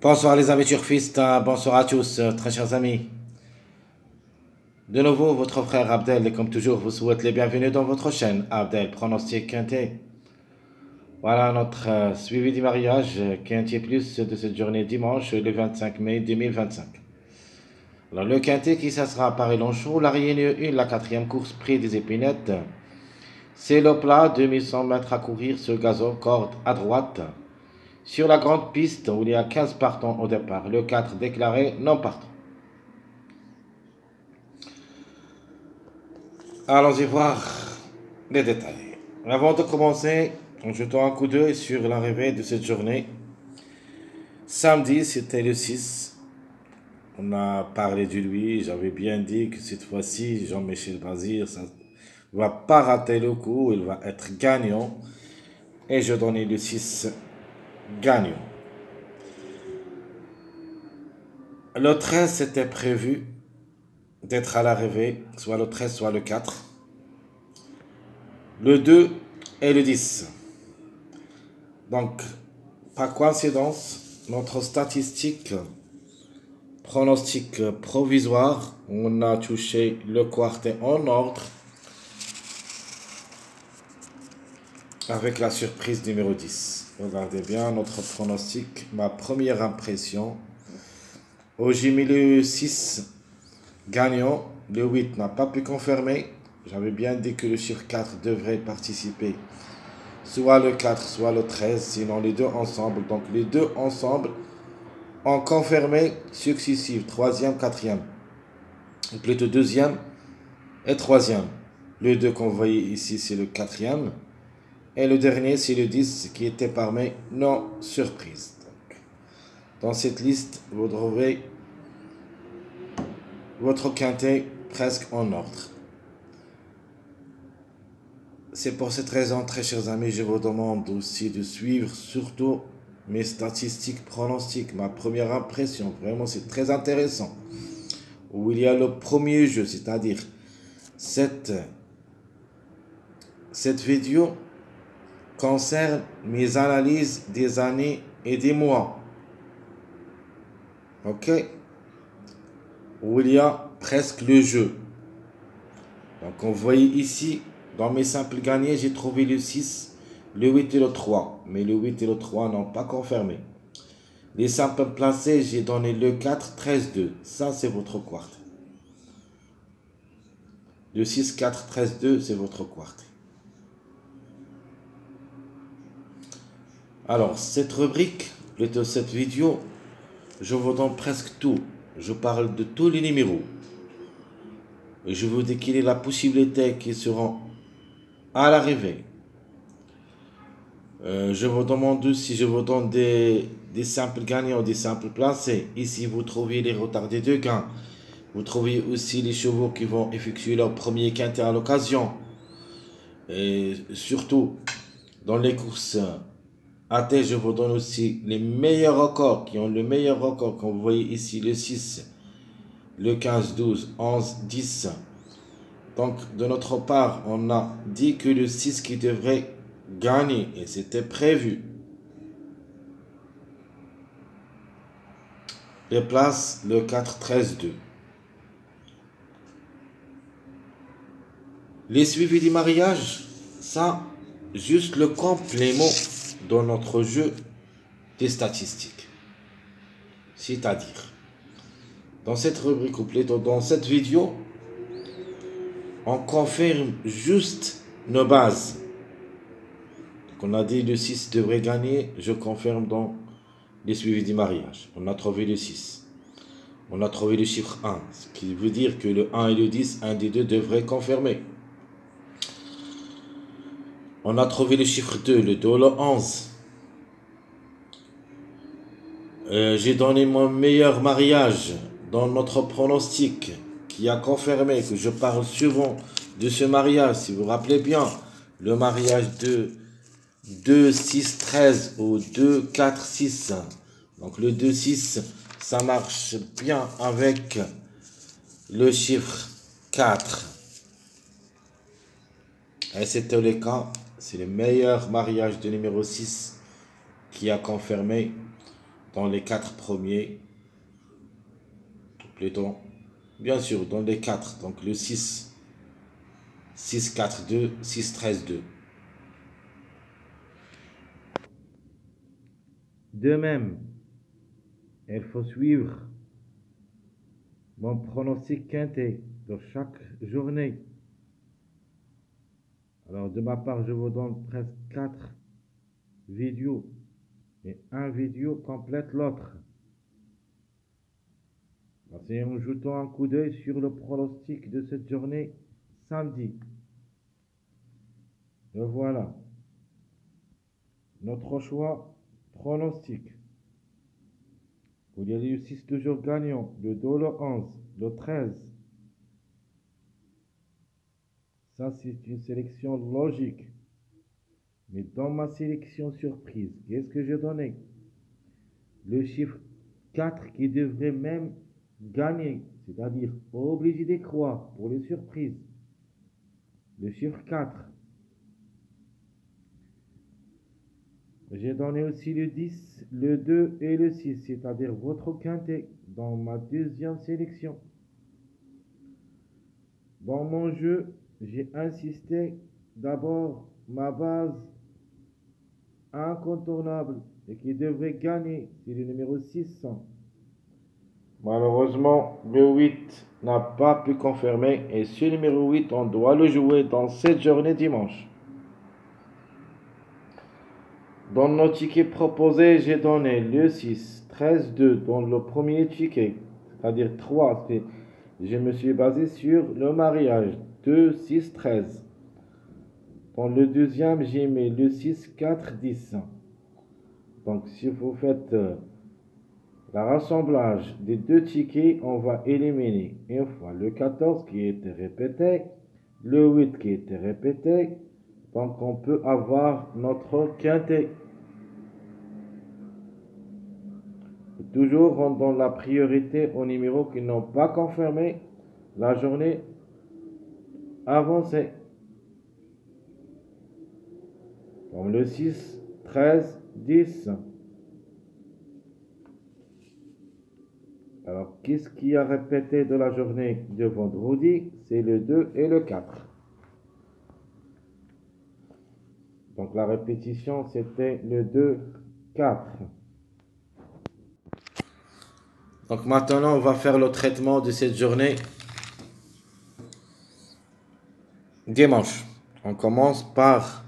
Bonsoir les amis turfistes, bonsoir à tous, très chers amis. De nouveau, votre frère Abdel, et comme toujours, vous souhaite les bienvenus dans votre chaîne, Abdel Pronostic Quintet. Voilà notre suivi du mariage Quintet Plus de cette journée dimanche, le 25 mai 2025. Alors le Quintet qui ça sera à Paris-Longchamp, la Réunion 1, la quatrième course prix des épinettes. C'est le plat, 2100 mètres à courir sur gazon, corde à droite. Sur la grande piste où il y a 15 partants au départ, le 4 déclaré non partant. Allons-y voir les détails. Avant de commencer, en jetant un coup d'œil sur l'arrivée de cette journée, samedi c'était le 6. On a parlé de lui, j'avais bien dit que cette fois-ci, Jean-Michel Bazir ne va pas rater le coup, il va être gagnant. Et je donnais le 6 gagnant. Le 13 c'était prévu d'être à l'arrivée, soit le 13, soit le 4. Le 2 et le 10. Donc, par coïncidence, notre statistique pronostic provisoire, on a touché le quartet en ordre avec la surprise numéro 10. Regardez bien notre pronostic, ma première impression. Oh, j'ai mis le 6 gagnant, le 8 n'a pas pu confirmer. J'avais bien dit que le chiffre 4 devrait participer. Soit le 4, soit le 13, sinon les deux ensemble. Donc les deux ensemble ont confirmé successifs, troisième, quatrième. Ou plutôt deuxième et troisième. Le 2 qu'on voyait ici, c'est le quatrième. Et le dernier, c'est le 10 qui était parmi nos surprises. Donc, dans cette liste, vous trouvez votre quintet presque en ordre. C'est pour cette raison, très chers amis, je vous demande aussi de suivre surtout mes statistiques pronostiques, ma première impression. Vraiment, c'est très intéressant. Où il y a le premier jeu, c'est-à-dire cette vidéo concerne mes analyses des années et des mois. Ok? Où il y a presque le jeu. Donc, on voit ici, dans mes simples gagnés, j'ai trouvé le 6, le 8 et le 3. Mais le 8 et le 3 n'ont pas confirmé. Les simples placés, j'ai donné le 4, 13, 2. Ça, c'est votre quart. Le 6, 4, 13, 2, c'est votre quart. Alors, cette rubrique, plutôt cette vidéo, je vous donne presque tout. Je parle de tous les numéros. Et je vous dis quelle est la possibilité qu'ils seront à l'arrivée. Je vous demande aussi, je vous donne des simples gagnants, des simples placés. Ici, vous trouvez les retardés de gain. Vous trouvez aussi les chevaux qui vont effectuer leur premier quintet à l'occasion. Et surtout, dans les courses AT, je vous donne aussi les meilleurs records, qui ont le meilleur record. Comme vous voyez ici, le 6, le 15, 12, 11, 10. Donc, de notre part, on a dit que le 6 qui devrait gagner, et c'était prévu. Les places, le 4, 13, 2. Les suivis du mariage, ça, juste le complément dans notre jeu des statistiques. C'est-à-dire, dans cette rubrique ou plutôt dans cette vidéo, on confirme juste nos bases. Donc on a dit le 6 devrait gagner, je confirme dans les suivis du mariage. On a trouvé le 6. On a trouvé le chiffre 1, ce qui veut dire que le 1 et le 10, un des deux devrait confirmer. On a trouvé le chiffre 2, le 2, le 11. J'ai donné mon meilleur mariage dans notre pronostic qui a confirmé que je parle souvent de ce mariage. Si vous vous rappelez bien, le mariage de 2, 6, 13 ou 2, 4, 6. Donc le 2, 6, ça marche bien avec le chiffre 4. Et c'était le cas. C'est le meilleur mariage de numéro 6 qui a confirmé dans les 4 premiers, plutôt, bien sûr, dans les 4, donc le 6, 6, 4, 2, 6, 13, 2. De même, il faut suivre mon pronostic quintet de chaque journée. Alors, de ma part, je vous donne presque 4 vidéos. Et un vidéo complète l'autre. C'est en jetant un coup d'œil sur le pronostic de cette journée samedi. Et voilà. Notre choix pronostic. Il y a eu 6 toujours gagnants. Le 2, le 11, le 13. Ça, c'est une sélection logique. Mais dans ma sélection surprise, qu'est-ce que j'ai donné? Le chiffre 4 qui devrait même gagner, c'est-à-dire obligé d'y croire pour les surprises. Le chiffre 4. J'ai donné aussi le 10, le 2 et le 6, c'est-à-dire votre quintet dans ma deuxième sélection. Dans mon jeu, j'ai insisté d'abord ma base incontournable et qui devrait gagner, c'est le numéro 600. Malheureusement, le 8 n'a pas pu confirmer et ce numéro 8, on doit le jouer dans cette journée dimanche. Dans nos tickets proposés, j'ai donné le 6, 13, 2 dans le premier ticket, c'est-à-dire 3. Je me suis basé sur le mariage 2, 6, 13. Dans le deuxième, j'ai mis le 6, 4, 10. Donc, si vous faites le rassemblage des deux tickets, on va éliminer une fois le 14 qui était répété, le 8 qui était répété. Donc, on peut avoir notre quintet. Toujours, on donne la priorité aux numéros qui n'ont pas confirmé la journée avancée. Comme le 6, 13, 10. Alors, qu'est-ce qui a répété de la journée de vendredi? C'est le 2 et le 4. Donc, la répétition, c'était le 2, 4. Donc, maintenant, on va faire le traitement de cette journée dimanche. On commence par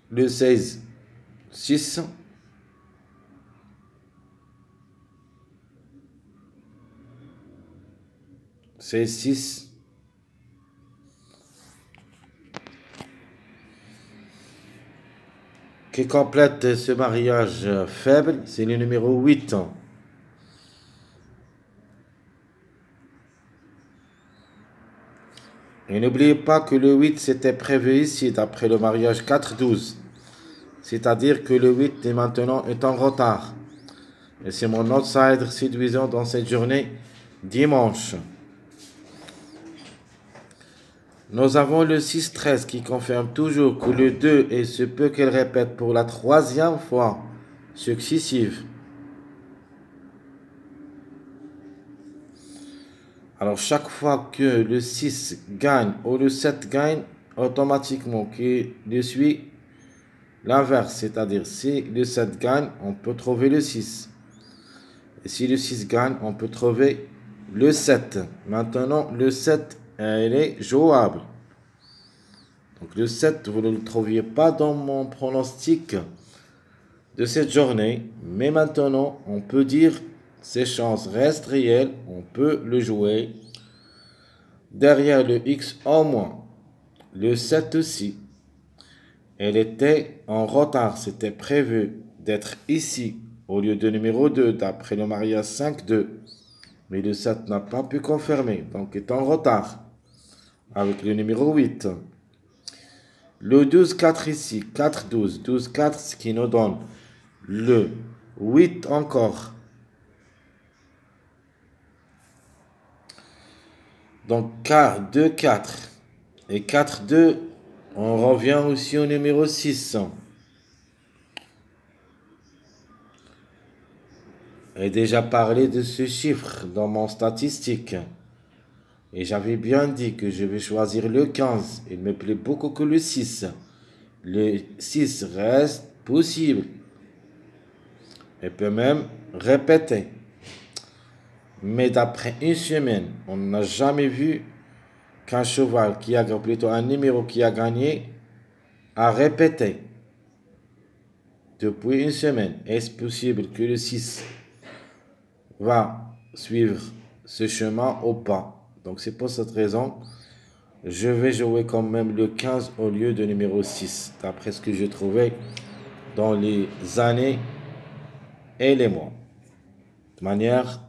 le 16, 6. C'est 6. Qui complète ce mariage faible, c'est le numéro 8. Et n'oubliez pas que le 8 c'était prévu ici d'après le mariage 4-12. C'est-à-dire que le 8 est maintenant en retard. Et c'est mon outsider séduisant dans cette journée dimanche. Nous avons le 6-13 qui confirme toujours que le 2 et se peut qu'elle répète pour la 3e fois successive. Alors chaque fois que le 6 gagne ou le 7 gagne, automatiquement qui le suit l'inverse, c'est-à-dire si le 7 gagne, on peut trouver le 6. Et si le 6 gagne, on peut trouver le 7. Maintenant, le 7, il est jouable. Donc le 7, vous ne le trouviez pas dans mon pronostic de cette journée. Mais maintenant, on peut dire ses chances restent réelles. On peut le jouer. Derrière le X au moins. Le 7 aussi. Elle était en retard. C'était prévu d'être ici au lieu de numéro 2 d'après le mariage 5-2. Mais le 7 n'a pas pu confirmer. Donc est en retard avec le numéro 8. Le 12-4 ici. 4-12. 12-4 ce qui nous donne le 8 encore. Donc 2-4. Et 4-2. On revient aussi au numéro 6. J'ai déjà parlé de ce chiffre dans mon statistique. Et j'avais bien dit que je vais choisir le 15. Il me plaît beaucoup que le 6. Le 6 reste possible. Et peut même répéter. Mais d'après une semaine, on n'a jamais vu qu'un cheval qui a, plutôt un numéro qui a gagné, a répété. Depuis une semaine, est-ce possible que le 6 va suivre ce chemin ou pas? Donc c'est pour cette raison, je vais jouer quand même le 15 au lieu de numéro 6, d'après ce que j'ai trouvé dans les années et les mois. De manière,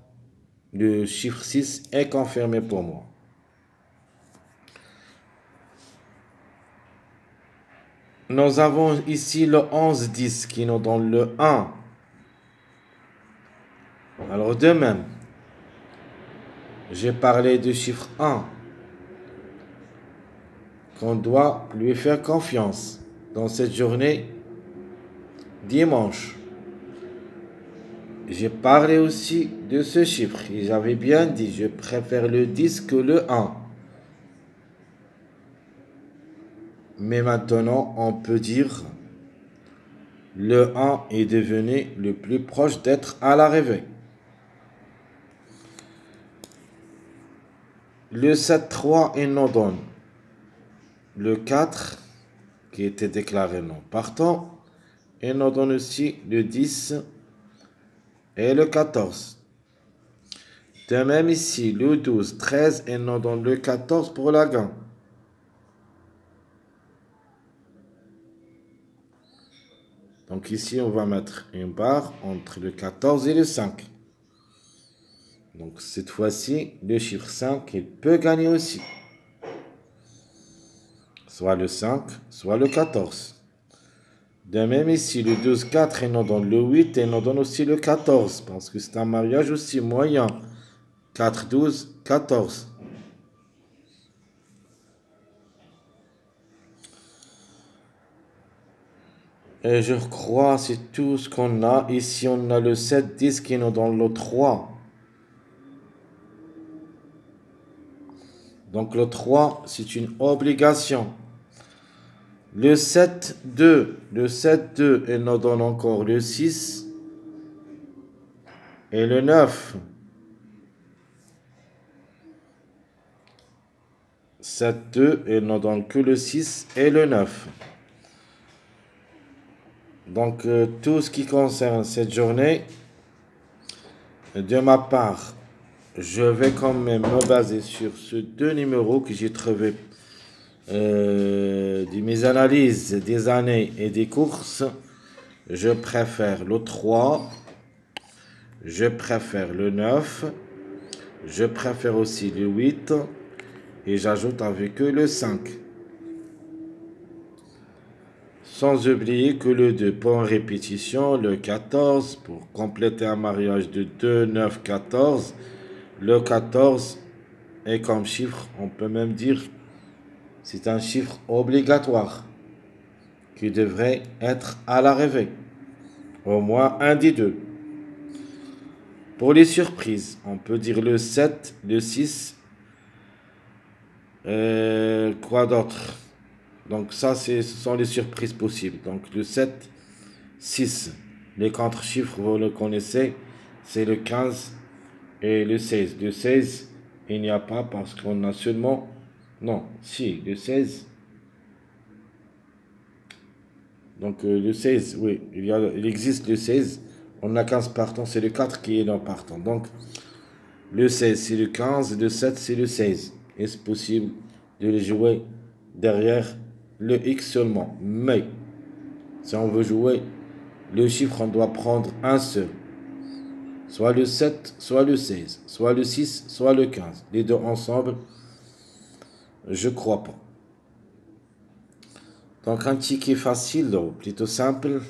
le chiffre 6 est confirmé pour moi. Nous avons ici le 11-10 qui nous donne le 1. Alors de même, j'ai parlé du chiffre 1, qu'on doit lui faire confiance dans cette journée dimanche. J'ai parlé aussi de ce chiffre et j'avais bien dit, je préfère le 10 que le 1. Mais maintenant, on peut dire le 1 est devenu le plus proche d'être à l'arrivée. Le 7-3, il nous donne le 4 qui était déclaré non partant. Il nous donne aussi le 10 et le 14. De même ici, le 12, 13, il nous donne le 14 pour la gain. Donc ici, on va mettre une barre entre le 14 et le 5. Donc cette fois-ci, le chiffre 5, il peut gagner aussi. Soit le 5, soit le 14. De même ici, le 12, 4, il nous donne le 8 et il nous donne aussi le 14. Parce que c'est un mariage aussi moyen. 4, 12, 14. Et je crois que c'est tout ce qu'on a. Ici, on a le 7, 10 qui nous donne le 3. Donc le 3, c'est une obligation. Le 7, 2. Le 7, 2, il nous donne encore le 6 et le 9. 7, 2, il nous donne que le 6 et le 9. Donc tout ce qui concerne cette journée, de ma part, je vais quand même me baser sur ces deux numéros que j'ai trouvés de mes analyses des années et des courses. Je préfère le 3, je préfère le 9, je préfère aussi le 8 et j'ajoute avec eux le 5. Sans oublier que le 2 pour répétition, le 14 pour compléter un mariage de 2, 9, 14. Le 14 est comme chiffre, on peut même dire, c'est un chiffre obligatoire qui devrait être à l'arrivée. Au moins un des deux. Pour les surprises, on peut dire le 7, le 6, quoi d'autre? Donc ça, ce sont les surprises possibles. Donc le 7, 6. Les contre-chiffres, vous le connaissez, c'est le 15 et le 16. Le 16, il n'y a pas parce qu'on a seulement... Non, si, le 16. Donc le 16, oui, il existe le 16. On a 15 partants, c'est le 4 qui est non partant. Donc le 16, c'est le 15, le 7, c'est le 16. Est-ce possible de les jouer derrière le X seulement? Mais si on veut jouer le chiffre, on doit prendre un seul. Soit le 7, soit le 16, soit le 6, soit le 15. Les deux ensemble, je crois pas. Donc un ticket facile, plutôt simple.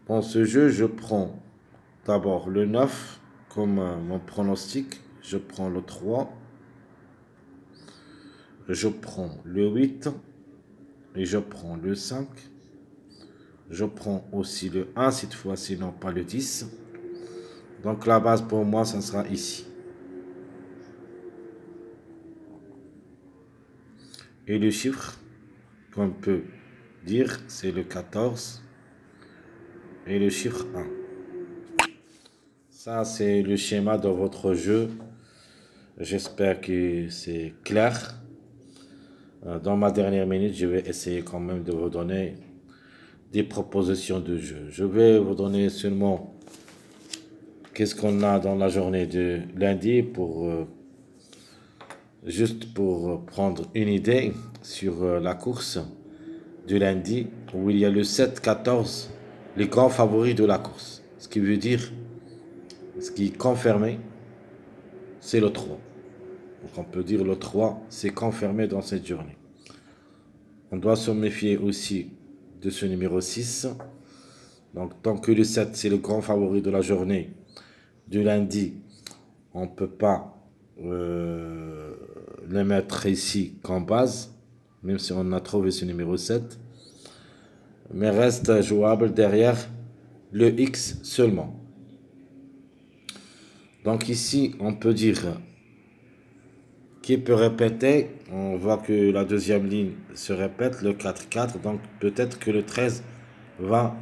Dans ce jeu, je prends d'abord le 9 comme mon pronostic. Je prends le 3. Je prends le 8. Et je prends le 5. Je prends aussi le 1 cette fois-ci, non pas le 10. Donc la base pour moi, ça sera ici. Et le chiffre qu'on peut dire, c'est le 14 et le chiffre 1. Ça, c'est le schéma de votre jeu. J'espère que c'est clair. Dans ma dernière minute, je vais essayer quand même de vous donner des propositions de jeu. Je vais vous donner seulement qu'est-ce qu'on a dans la journée de lundi pour juste pour prendre une idée sur la course du lundi où il y a le 7-14, les grands favoris de la course. Ce qui veut dire, ce qui est confirmé, c'est le 3. Donc on peut dire le 3, c'est confirmé dans cette journée. On doit se méfier aussi de ce numéro 6. Donc tant que le 7, c'est le grand favori de la journée du lundi, on ne peut pas le mettre ici comme base, même si on a trouvé ce numéro 7. Mais reste jouable derrière le X seulement. Donc ici, on peut dire qui peut répéter. On voit que la deuxième ligne se répète, le 4-4. Donc peut-être que le 13 va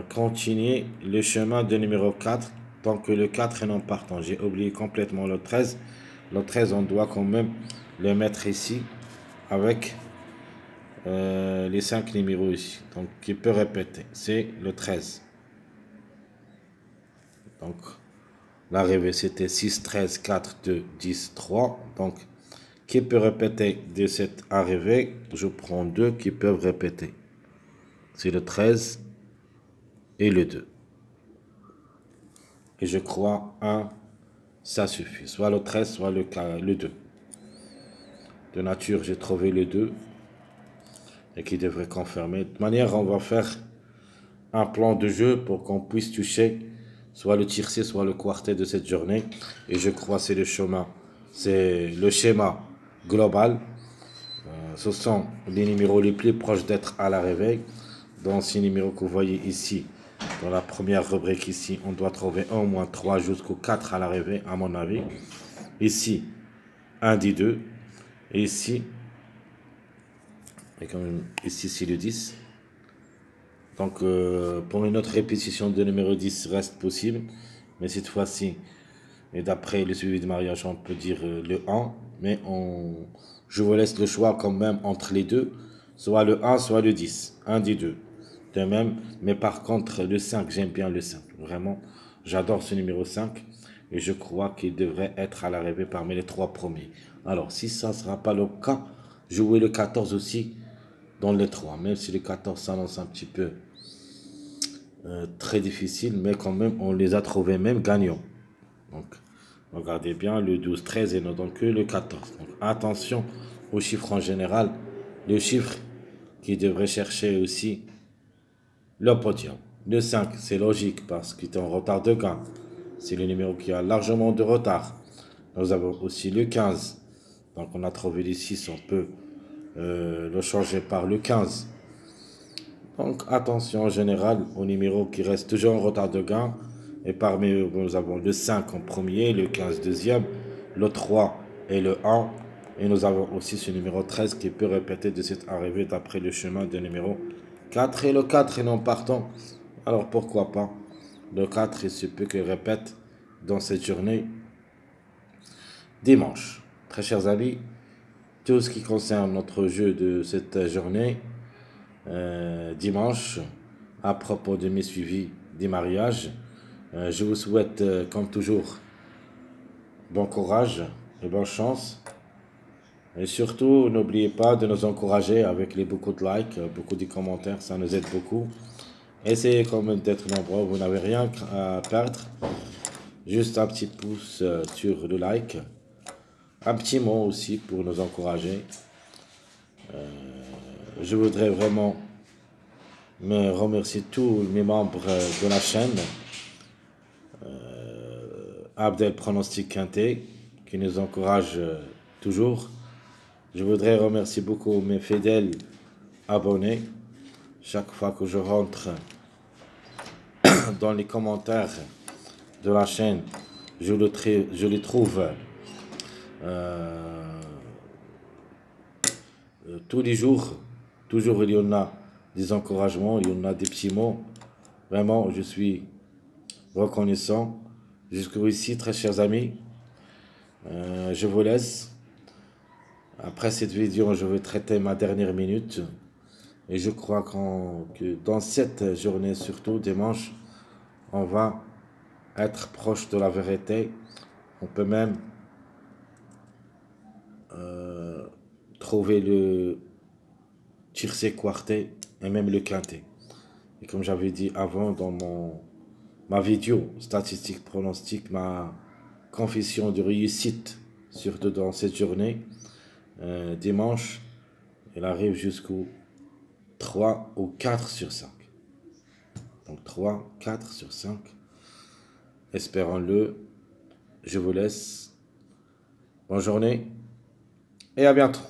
continuer le chemin de numéro 4 tant que le 4 est non partant. J'ai oublié complètement le 13. Le 13, on doit quand même le mettre ici avec les 5 numéros ici. Donc qui peut répéter, c'est le 13. Donc l'arrivée c'était 6, 13, 4, 2, 10, 3. Donc qui peut répéter de cette arrivée? Je prends deux qui peuvent répéter. C'est le 13 et le 2. Et je crois 1, ça suffit. Soit le 13, soit le 2. De nature, j'ai trouvé le 2 et qui devrait confirmer. De toute manière, on va faire un plan de jeu pour qu'on puisse toucher soit le tiercé, soit le quartet de cette journée. Et je crois que c'est le schéma global. Ce sont les numéros les plus proches d'être à l'arrivée. Dans ces numéros que vous voyez ici, dans la première rubrique ici, on doit trouver au moins 3 jusqu'au 4 à l'arrivée, à mon avis. Ici, 1, 10, 2. Et ici, et quand même, ici c'est le 10. Donc, pour une autre répétition de numéro 10 reste possible. Mais cette fois-ci, et d'après le suivi de mariage, on peut dire le 1. Mais je vous laisse le choix quand même entre les deux. Soit le 1, soit le 10. 1, 10, 2. De même. Mais par contre, le 5, j'aime bien le 5. Vraiment, j'adore ce numéro 5. Et je crois qu'il devrait être à l'arrivée parmi les 3 premiers. Alors, si ça ne sera pas le cas, jouez le 14 aussi dans les 3. Même si le 14 s'annonce un petit peu très difficile, mais quand même, on les a trouvés même gagnants. Donc, regardez bien le 12, 13 et non donc que le 14. Donc, attention aux chiffres en général. Le chiffre qui devrait chercher aussi le podium. Le 5, c'est logique parce qu'il est en retard de gain. C'est le numéro qui a largement de retard. Nous avons aussi le 15. Donc, on a trouvé le 6, on peut le changer par le 15. Donc, attention en général aux numéros qui restent toujours en retard de gain. Et parmi eux, nous avons le 5 en premier, le 15 deuxième, le 3 et le 1. Et nous avons aussi ce numéro 13 qui peut répéter de cette arrivée d'après le chemin de numéro 4. Et le 4 est non partant. Alors pourquoi pas? Le 4, il se peut qu'il répète dans cette journée dimanche. Très chers amis, tout ce qui concerne notre jeu de cette journée, dimanche, à propos de mes suivis des mariages, je vous souhaite, comme toujours, bon courage et bonne chance. Et surtout, n'oubliez pas de nous encourager avec beaucoup de likes, beaucoup de commentaires, ça nous aide beaucoup. Essayez quand même d'être nombreux, vous n'avez rien à perdre. Juste un petit pouce sur le like. Un petit mot aussi pour nous encourager. Je voudrais vraiment me remercier tous mes membres de la chaîne. Abdel Pronostic Quintet, qui nous encourage toujours. Je voudrais remercier beaucoup mes fidèles abonnés. Chaque fois que je rentre dans les commentaires, de la chaîne, je les trouve tous les jours. Toujours il y en a des encouragements, il y en a des petits mots. Vraiment, je suis reconnaissant. Jusqu'au ici, très chers amis, je vous laisse. Après cette vidéo, je vais traiter ma dernière minute. Et je crois que dans cette journée, surtout dimanche, on va être proche de la vérité. On peut même trouver le tiercé quarté et même le quintet. Et comme j'avais dit avant dans ma vidéo statistique pronostic, ma confession de réussite, surtout dans cette journée, dimanche, elle arrive jusqu'au 3 ou 4 sur 5. Donc 3, 4 sur 5. Espérons-le. Je vous laisse. Bonne journée et à bientôt.